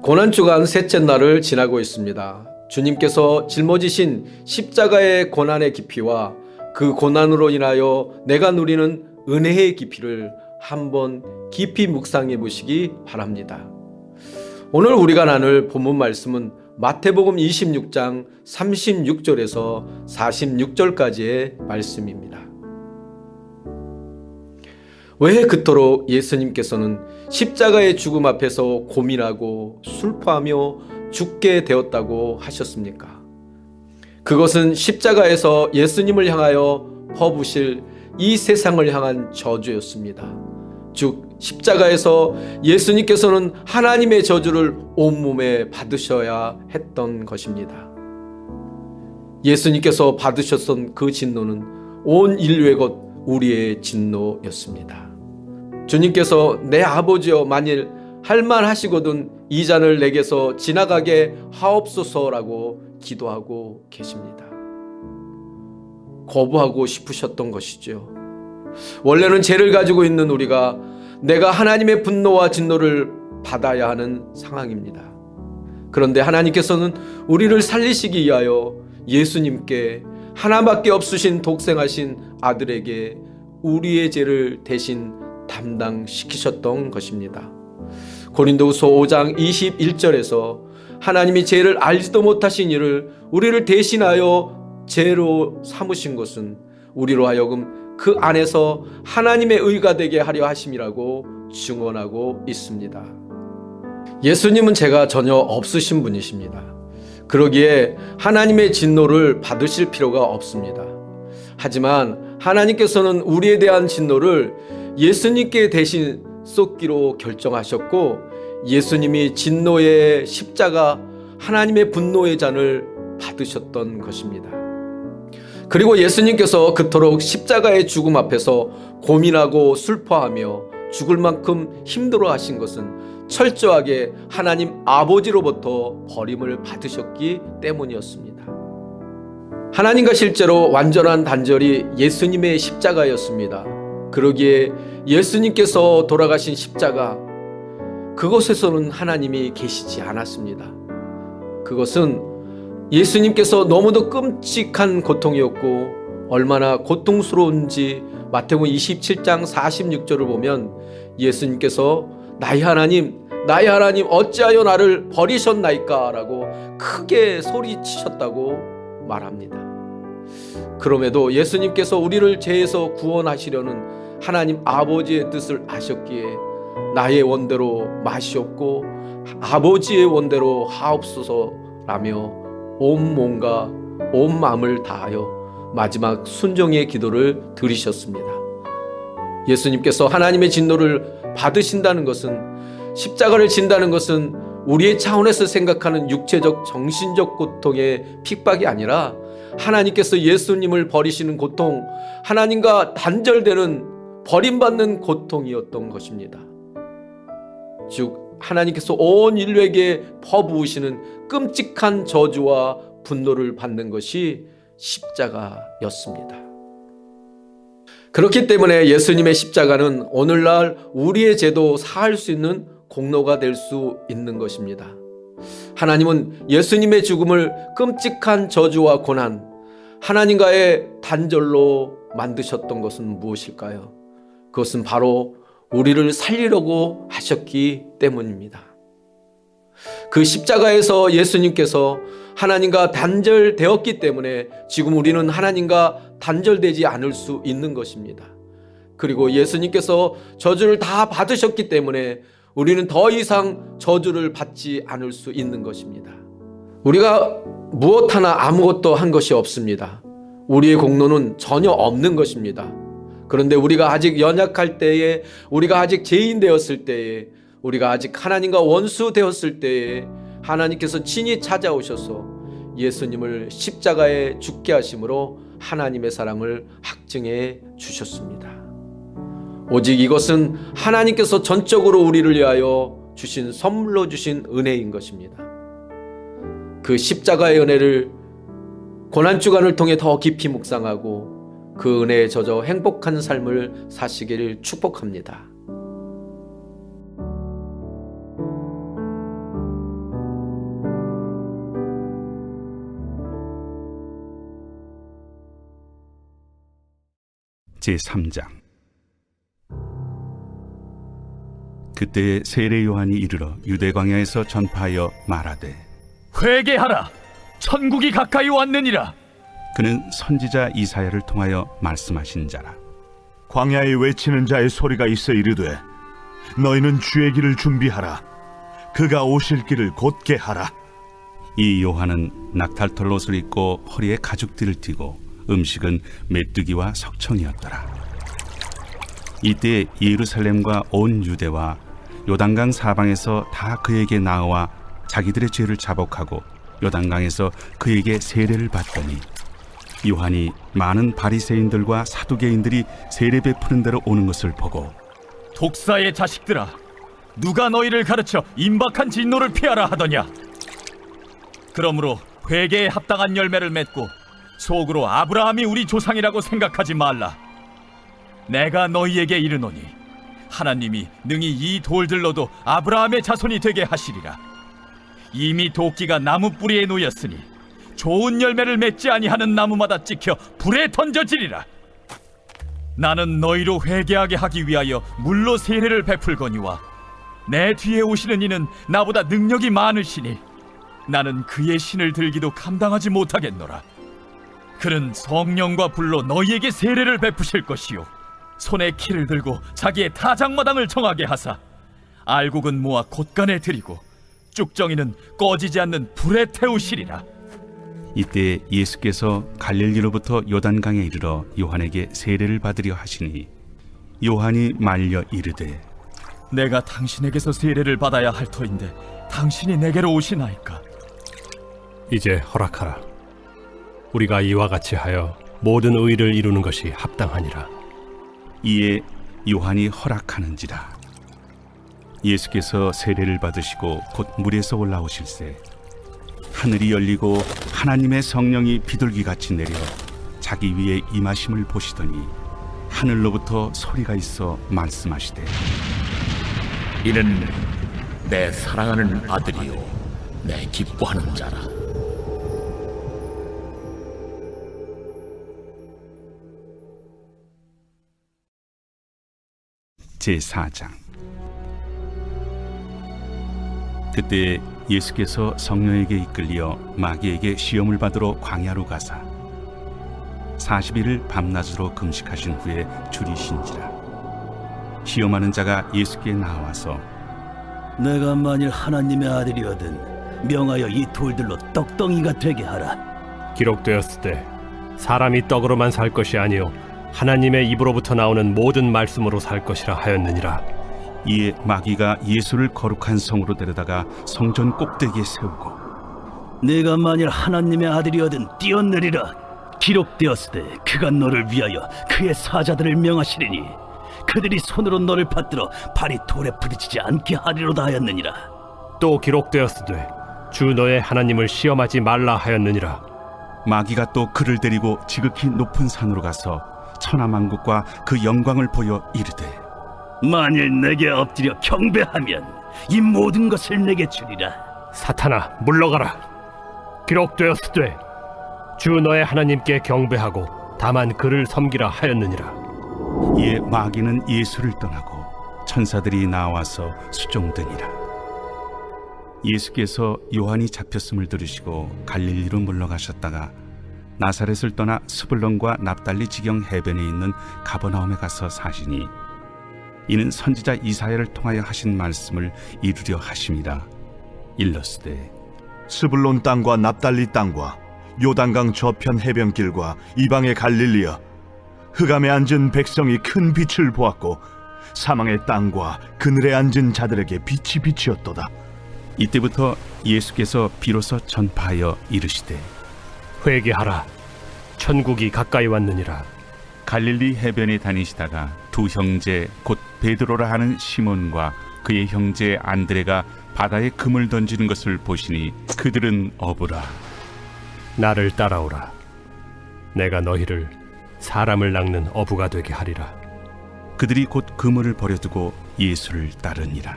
고난주간 셋째 날을 지나고 있습니다. 주님께서 짊어지신 십자가의 고난의 깊이와 그 고난으로 인하여 내가 누리는 은혜의 깊이를 한번 깊이 묵상해 보시기 바랍니다. 오늘 우리가 나눌 본문 말씀은 마태복음 26장 36절에서 46절까지의 말씀입니다. 왜 그토록 예수님께서는 십자가의 죽음 앞에서 고민하고 슬퍼하며 죽게 되었다고 하셨습니까? 그것은 십자가에서 예수님을 향하여 퍼부실 이 세상을 향한 저주였습니다. 즉 십자가에서 예수님께서는 하나님의 저주를 온몸에 받으셔야 했던 것입니다. 예수님께서 받으셨던 그 진노는 온 인류의 것 우리의 진노였습니다. 주님께서 내 아버지여 만일 할만하시거든 이 잔을 내게서 지나가게 하옵소서라고 기도하고 계십니다. 거부하고 싶으셨던 것이죠. 원래는 죄를 가지고 있는 우리가 내가 하나님의 분노와 진노를 받아야 하는 상황입니다. 그런데 하나님께서는 우리를 살리시기 위하여 예수님께 하나밖에 없으신 독생하신 아들에게 우리의 죄를 대신 담당시키셨던 것입니다. 고린도후서 5장 21절에서 하나님이 죄를 알지도 못하신 이를 우리를 대신하여 죄로 삼으신 것은 우리로 하여금 그 안에서 하나님의 의가 되게 하려 하심이라고 증언하고 있습니다. 예수님은 죄가 전혀 없으신 분이십니다. 그러기에 하나님의 진노를 받으실 필요가 없습니다. 하지만 하나님께서는 우리에 대한 진노를 예수님께 대신 쏟기로 결정하셨고 예수님이 진노의 십자가 하나님의 분노의 잔을 받으셨던 것입니다. 그리고 예수님께서 그토록 십자가의 죽음 앞에서 고민하고 슬퍼하며 죽을 만큼 힘들어 하신 것은 철저하게 하나님 아버지로부터 버림을 받으셨기 때문이었습니다. 하나님과 실제로 완전한 단절이 예수님의 십자가였습니다. 그러기에 예수님께서 돌아가신 십자가 그곳에서는 하나님이 계시지 않았습니다. 그것은 예수님께서 너무도 끔찍한 고통이었고 얼마나 고통스러운지 마태복음 27장 46절을 보면 예수님께서 나의 하나님 어찌하여 나를 버리셨나이까 라고 크게 소리치셨다고 말합니다. 그럼에도 예수님께서 우리를 죄에서 구원하시려는 하나님 아버지의 뜻을 아셨기에 나의 원대로 마시옵고 아버지의 원대로 하옵소서라며 온 몸과 온 마음을 다하여 마지막 순종의 기도를 드리셨습니다. 예수님께서 하나님의 진노를 받으신다는 것은 십자가를 진다는 것은 우리의 차원에서 생각하는 육체적 정신적 고통의 핍박이 아니라 하나님께서 예수님을 버리시는 고통, 하나님과 단절되는 버림받는 고통이었던 것입니다. 즉 하나님께서 온 인류에게 퍼부으시는 끔찍한 저주와 분노를 받는 것이 십자가였습니다. 그렇기 때문에 예수님의 십자가는 오늘날 우리의 죄도 사할 수 있는 공로가 될 수 있는 것입니다. 하나님은 예수님의 죽음을 끔찍한 저주와 고난, 하나님과의 단절로 만드셨던 것은 무엇일까요? 그것은 바로 우리를 살리려고 하셨기 때문입니다. 그 십자가에서 예수님께서 하나님과 단절되었기 때문에 지금 우리는 하나님과 단절되지 않을 수 있는 것입니다. 그리고 예수님께서 저주를 다 받으셨기 때문에 우리는 더 이상 저주를 받지 않을 수 있는 것입니다. 우리가 무엇 하나 아무것도 한 것이 없습니다. 우리의 공로는 전혀 없는 것입니다. 그런데 우리가 아직 연약할 때에, 우리가 아직 죄인 되었을 때에, 우리가 아직 하나님과 원수 되었을 때에 하나님께서 친히 찾아오셔서 예수님을 십자가에 죽게 하심으로 하나님의 사랑을 확증해 주셨습니다. 오직 이것은 하나님께서 전적으로 우리를 위하여 주신 선물로 주신 은혜인 것입니다. 그 십자가의 은혜를 고난주간을 통해 더 깊이 묵상하고 그 은혜에 젖어 행복한 삶을 사시기를 축복합니다. 제3장. 그때 세례 요한이 이르러 유대 광야에서 전파하여 말하되, 회개하라, 천국이 가까이 왔느니라. 그는 선지자 이사야를 통하여 말씀하신 자라. 광야에 외치는 자의 소리가 있어 이르되, 너희는 주의 길을 준비하라. 그가 오실 길을 곧게 하라. 이 요한은 낙탈털 옷을 입고 허리에 가죽띠를 띠고 음식은 메뚜기와 석청이었더라. 이때 예루살렘과 온 유대와 요단강 사방에서 다 그에게 나와 자기들의 죄를 자복하고 요단강에서 그에게 세례를 받더니, 요한이 많은 바리새인들과 사두개인들이 세례 베푸는 데로 오는 것을 보고, 독사의 자식들아, 누가 너희를 가르쳐 임박한 진노를 피하라 하더냐? 그러므로 회개에 합당한 열매를 맺고 속으로 아브라함이 우리 조상이라고 생각하지 말라. 내가 너희에게 이르노니 하나님이 능히 이 돌들로도 아브라함의 자손이 되게 하시리라. 이미 도끼가 나무 뿌리에 놓였으니 좋은 열매를 맺지 아니하는 나무마다 찍혀 불에 던져지리라. 나는 너희로 회개하게 하기 위하여 물로 세례를 베풀거니와 내 뒤에 오시는 이는 나보다 능력이 많으시니 나는 그의 신을 들기도 감당하지 못하겠노라. 그는 성령과 불로 너희에게 세례를 베푸실 것이요, 손에 키를 들고 자기의 타작마당을 정하게 하사 알곡은 모아 곳간에 들이고 쭉정이는 꺼지지 않는 불에 태우시리라. 이때 예수께서 갈릴리로부터 요단강에 이르러 요한에게 세례를 받으려 하시니, 요한이 말려 이르되, 내가 당신에게서 세례를 받아야 할 터인데 당신이 내게로 오시나이까? 이제 허락하라. 우리가 이와 같이 하여 모든 의를 이루는 것이 합당하니라. 이에 요한이 허락하는지라. 예수께서 세례를 받으시고 곧 물에서 올라오실새 하늘이 열리고 하나님의 성령이 비둘기같이 내려 자기 위에 임하심을 보시더니, 하늘로부터 소리가 있어 말씀하시되, 이는 내 사랑하는 아들이요 내 기뻐하는 자라. 제4장. 그때 예수께서 성령에게 이끌려 마귀에게 시험을 받으러 광야로 가사 40일을 밤낮으로 금식하신 후에 줄이신지라. 시험하는 자가 예수께 나와서, 내가 만일 하나님의 아들이거든 명하여 이 돌들로 떡덩이가 되게 하라. 기록되었을 때 사람이 떡으로만 살 것이 아니요 하나님의 입으로부터 나오는 모든 말씀으로 살 것이라 하였느니라. 이에 마귀가 예수를 거룩한 성으로 데려다가 성전 꼭대기에 세우고, 내가 만일 하나님의 아들이거든 뛰어내리라. 기록되었을 때 그가 너를 위하여 그의 사자들을 명하시리니 그들이 손으로 너를 받들어 발이 돌에 부딪히지 않게 하리로다 하였느니라. 또 기록되었으되 주 너의 하나님을 시험하지 말라 하였느니라. 마귀가 또 그를 데리고 지극히 높은 산으로 가서 천하만국과 그 영광을 보여 이르되, 만일 내게 엎드려 경배하면 이 모든 것을 내게 주리라. 사탄아, 물러가라. 기록되었으되 주 너의 하나님께 경배하고 다만 그를 섬기라 하였느니라. 이에 마귀는 예수를 떠나고 천사들이 나와서 수종드니라. 예수께서 요한이 잡혔음을 들으시고 갈릴리로 물러가셨다가 나사렛을 떠나 스불론과 납달리 지경 해변에 있는 가버나움에 가서 사시니, 이는 선지자 이사야를 통하여 하신 말씀을 이루려 하심이라. 일렀으되, 스불론 땅과 납달리 땅과 요단강 저편 해변길과 이방의 갈릴리여, 흑암에 앉은 백성이 큰 빛을 보았고 사망의 땅과 그늘에 앉은 자들에게 빛이 비치었도다. 이때부터 예수께서 비로소 전파하여 이르시되, 회개하라. 천국이 가까이 왔느니라. 갈릴리 해변에 다니시다가 두 형제 곧 베드로라 하는 시몬과 그의 형제 안드레가 바다에 금을 던지는 것을 보시니 그들은 어부라. 나를 따라오라. 내가 너희를 사람을 낚는 어부가 되게 하리라. 그들이 곧 그물을 버려두고 예수를 따르니라.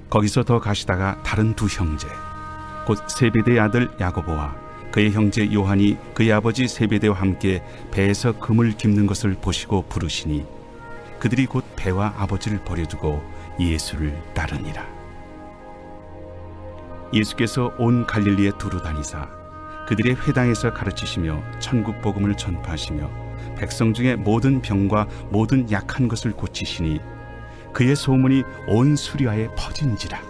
거기서 더 가시다가 다른 두 형제 곧 세베대의 아들 야고보와 그의 형제 요한이 그의 아버지 세베대와 함께 배에서 금을 깁는 것을 보시고 부르시니 그들이 곧 배와 아버지를 버려두고 예수를 따르니라. 예수께서 온 갈릴리에 두루 다니사 그들의 회당에서 가르치시며 천국 복음을 전파하시며 백성 중에 모든 병과 모든 약한 것을 고치시니 그의 소문이 온 수리아에 퍼진지라.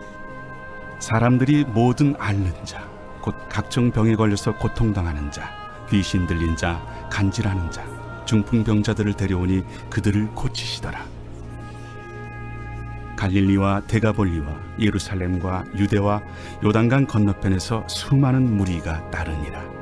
사람들이 모든 앓는 자 곧 각종 병에 걸려서 고통당하는 자, 귀신 들린 자, 간질하는 자, 중풍병자들을 데려오니 그들을 고치시더라. 갈릴리와 데가볼리와 예루살렘과 유대와 요단강 건너편에서 수많은 무리가 따르니라.